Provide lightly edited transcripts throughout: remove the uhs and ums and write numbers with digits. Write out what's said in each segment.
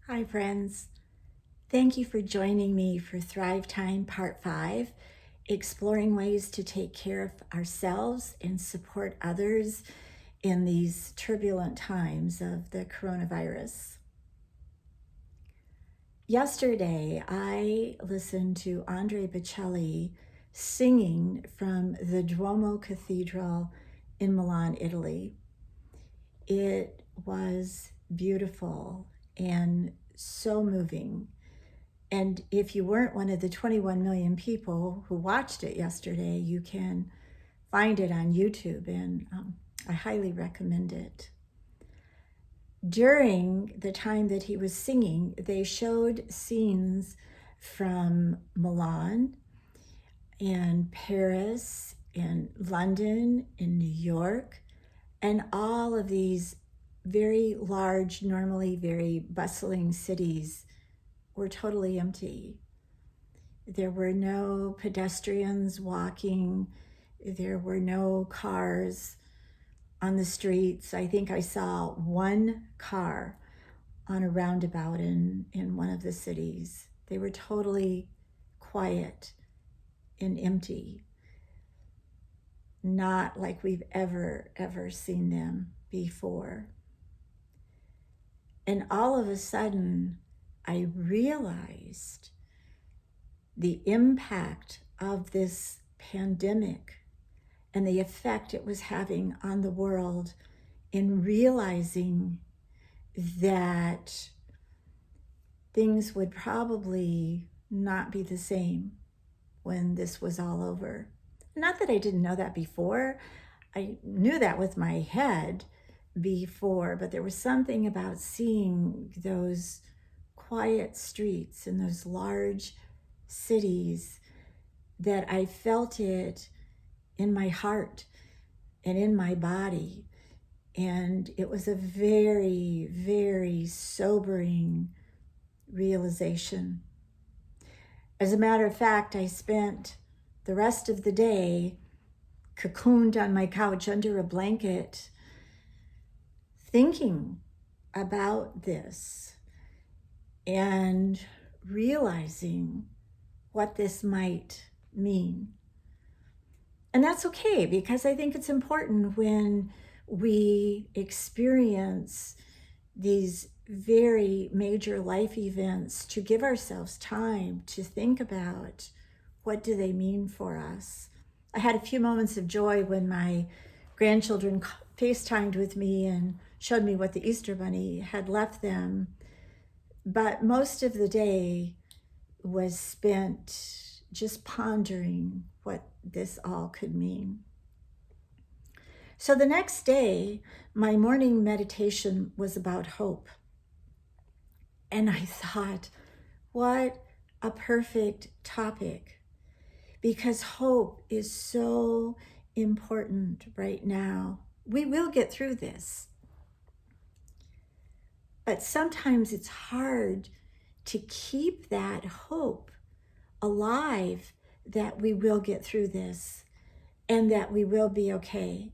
Hi, friends. Thank you for joining me for Thrive Time Part 5, exploring ways to take care of ourselves and support others in these turbulent times of the coronavirus. Yesterday, I listened to Andre Bocelli singing from the Duomo Cathedral in Milan, Italy. It was beautiful and so moving. And if you weren't one of the 21 million people who watched it yesterday, you can find it on YouTube, and I highly recommend it. During the time that he was singing, they showed scenes from Milan and Paris and London and New York, and all of these very large, normally very bustling cities were totally empty. There were no pedestrians walking. There were no cars on the streets. I think I saw one car on a roundabout in one of the cities. They were totally quiet and empty, not like we've ever seen them before. And all of a sudden, I realized the impact of this pandemic and the effect it was having on the world, in realizing that things would probably not be the same when this was all over. Not that I didn't know that before. I knew that with my head before, but there was something about seeing those quiet streets in those large cities that I felt it in my heart and in my body. And it was a very sobering realization. As a matter of fact, I spent the rest of the day cocooned on my couch under a blanket thinking about this and realizing what this might mean. And that's okay, because I think it's important when we experience these very major life events to give ourselves time to think about what do they mean for us. I had a few moments of joy when my grandchildren FaceTimed with me and showed me what the Easter Bunny had left them. But most of the day was spent just pondering what this all could mean. So the next day, my morning meditation was about hope. And I thought, what a perfect topic, because hope is so important right now. We will get through this. But sometimes it's hard to keep that hope alive that we will get through this and that we will be okay.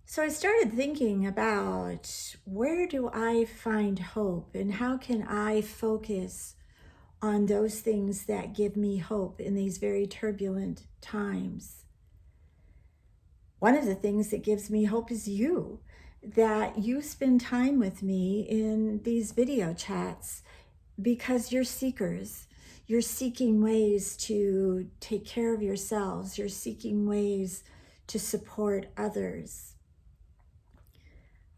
So I started thinking about, where do I find hope and how can I focus on those things that give me hope in these very turbulent times? One of the things that gives me hope is you, that you spend time with me in these video chats, because you're seekers. You're seeking ways to take care of yourselves. You're seeking ways to support others.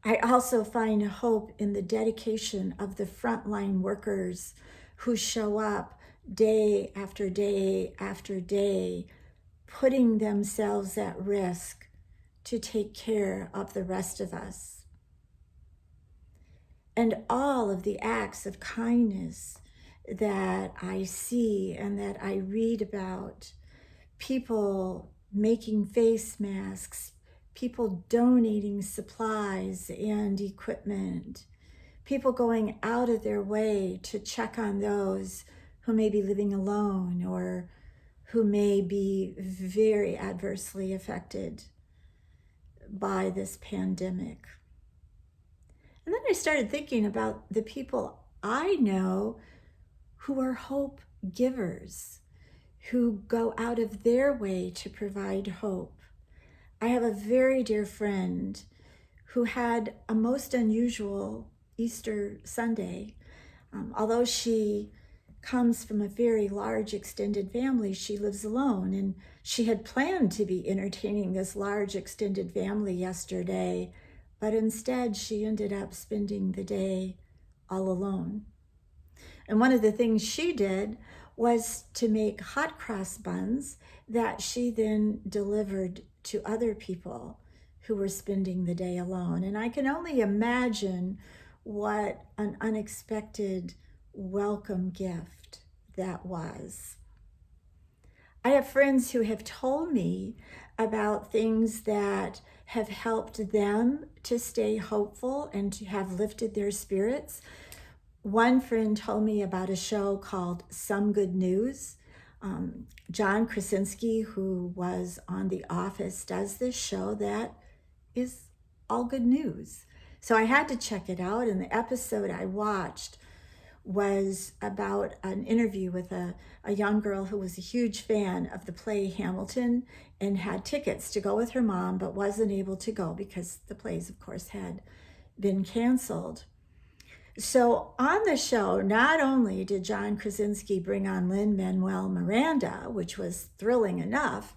I also find hope in the dedication of the frontline workers who show up day after day after day, putting themselves at risk to take care of the rest of us. And all of the acts of kindness that I see and that I read about, people making face masks, people donating supplies and equipment, people going out of their way to check on those who may be living alone or who may be very adversely affected by this pandemic. And then I started thinking about the people I know who are hope givers, who go out of their way to provide hope. I have a very dear friend who had a most unusual Easter Sunday. Although she comes from a very large extended family, she lives alone, and she had planned to be entertaining this large extended family yesterday, but instead she ended up spending the day all alone. And one of the things she did was to make hot cross buns that she then delivered to other people who were spending the day alone. And I can only imagine what an unexpected welcome gift that was. I have friends who have told me about things that have helped them to stay hopeful and to have lifted their spirits. One friend told me about a show called Some Good News. John Krasinski, who was on The Office, does this show that is all good news. So I had to check it out, and the episode I watched was about an interview with a young girl who was a huge fan of the play Hamilton and had tickets to go with her mom, but wasn't able to go because the plays, of course, had been canceled. So on the show, not only did John Krasinski bring on Lin-Manuel Miranda, which was thrilling enough,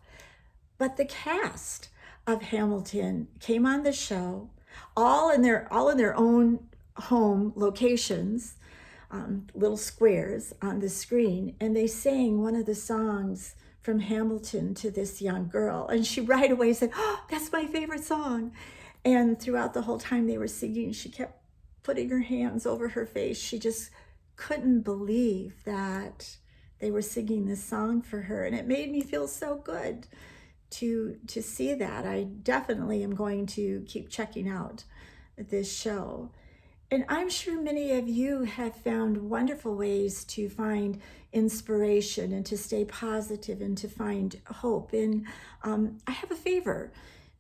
but the cast of Hamilton came on the show, all in their own home locations, little squares on the screen, and they sang one of the songs from Hamilton to this young girl, and she right away said, "Oh, that's my favorite song." And throughout the whole time they were singing, she kept putting her hands over her face. She just couldn't believe that they were singing this song for her, and it made me feel so good to see that. I definitely am going to keep checking out this show. And I'm sure many of you have found wonderful ways to find inspiration and to stay positive and to find hope. And I have a favor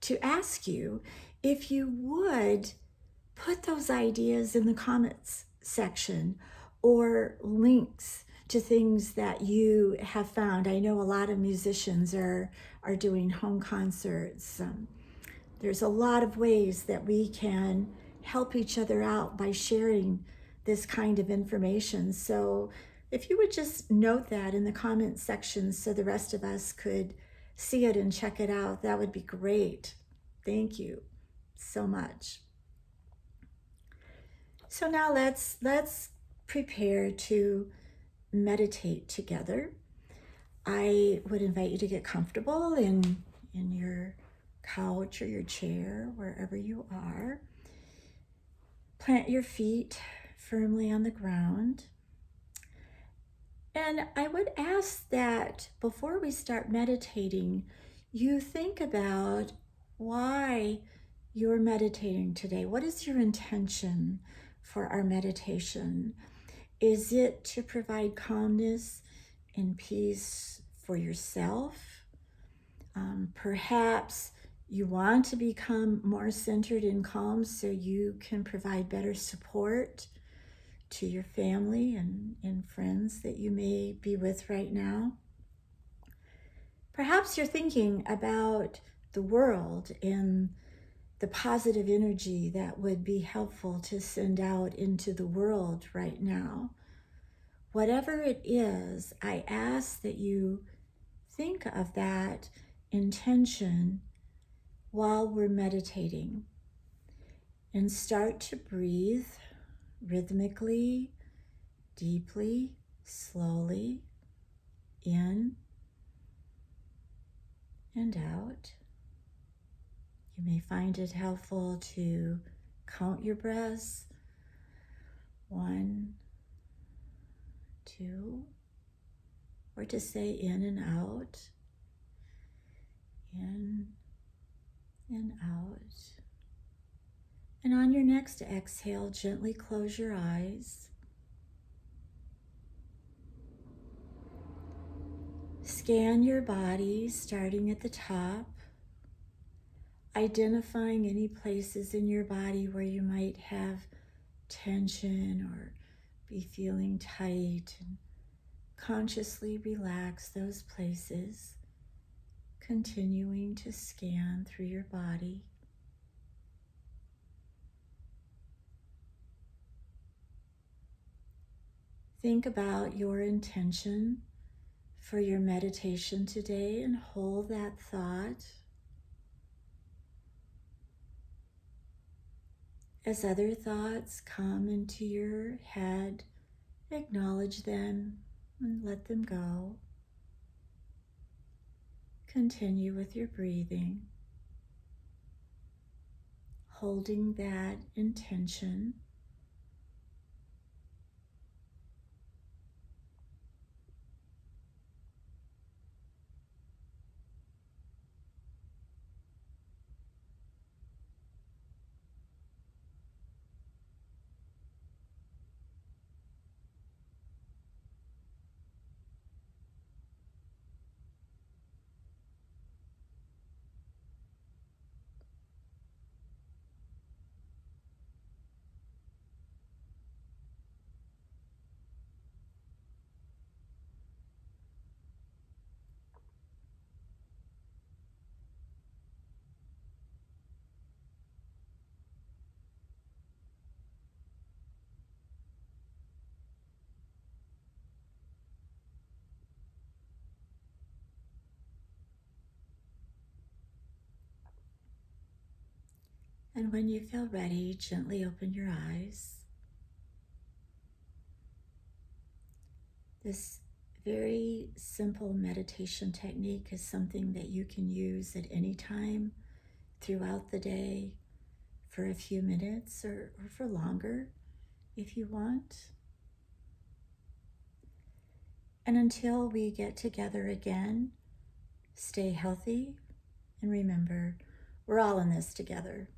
to ask you. If you would put those ideas in the comments section or links to things that you have found. I know a lot of musicians are doing home concerts. There's a lot of ways that we can help each other out by sharing this kind of information. So if you would just note that in the comments section so the rest of us could see it and check it out, that would be great. Thank you so much. So now let's prepare to meditate together. I would invite you to get comfortable in your couch or your chair, wherever you are. Plant your feet firmly on the ground. And I would ask that before we start meditating, you think about why you're meditating today. What is your intention for our meditation? Is it to provide calmness and peace for yourself? Perhaps you want to become more centered and calm so you can provide better support to your family and friends that you may be with right now. Perhaps you're thinking about the world and the positive energy that would be helpful to send out into the world right now. Whatever it is, I ask that you think of that intention while we're meditating and start to breathe rhythmically, deeply, slowly, in and out. You may find it helpful to count your breaths. 1, 2, or to say in and out, in and out. And on your next exhale, gently close your eyes. Scan your body, starting at the top, identifying any places in your body where you might have tension or be feeling tight, and consciously relax those places, continuing to scan through your body. Think about your intention for your meditation today and hold that thought. As other thoughts come into your head, acknowledge them and let them go. Continue with your breathing, holding that intention. And when you feel ready, gently open your eyes. This very simple meditation technique is something that you can use at any time throughout the day for a few minutes or for longer if you want. And until we get together again, stay healthy and remember, we're all in this together.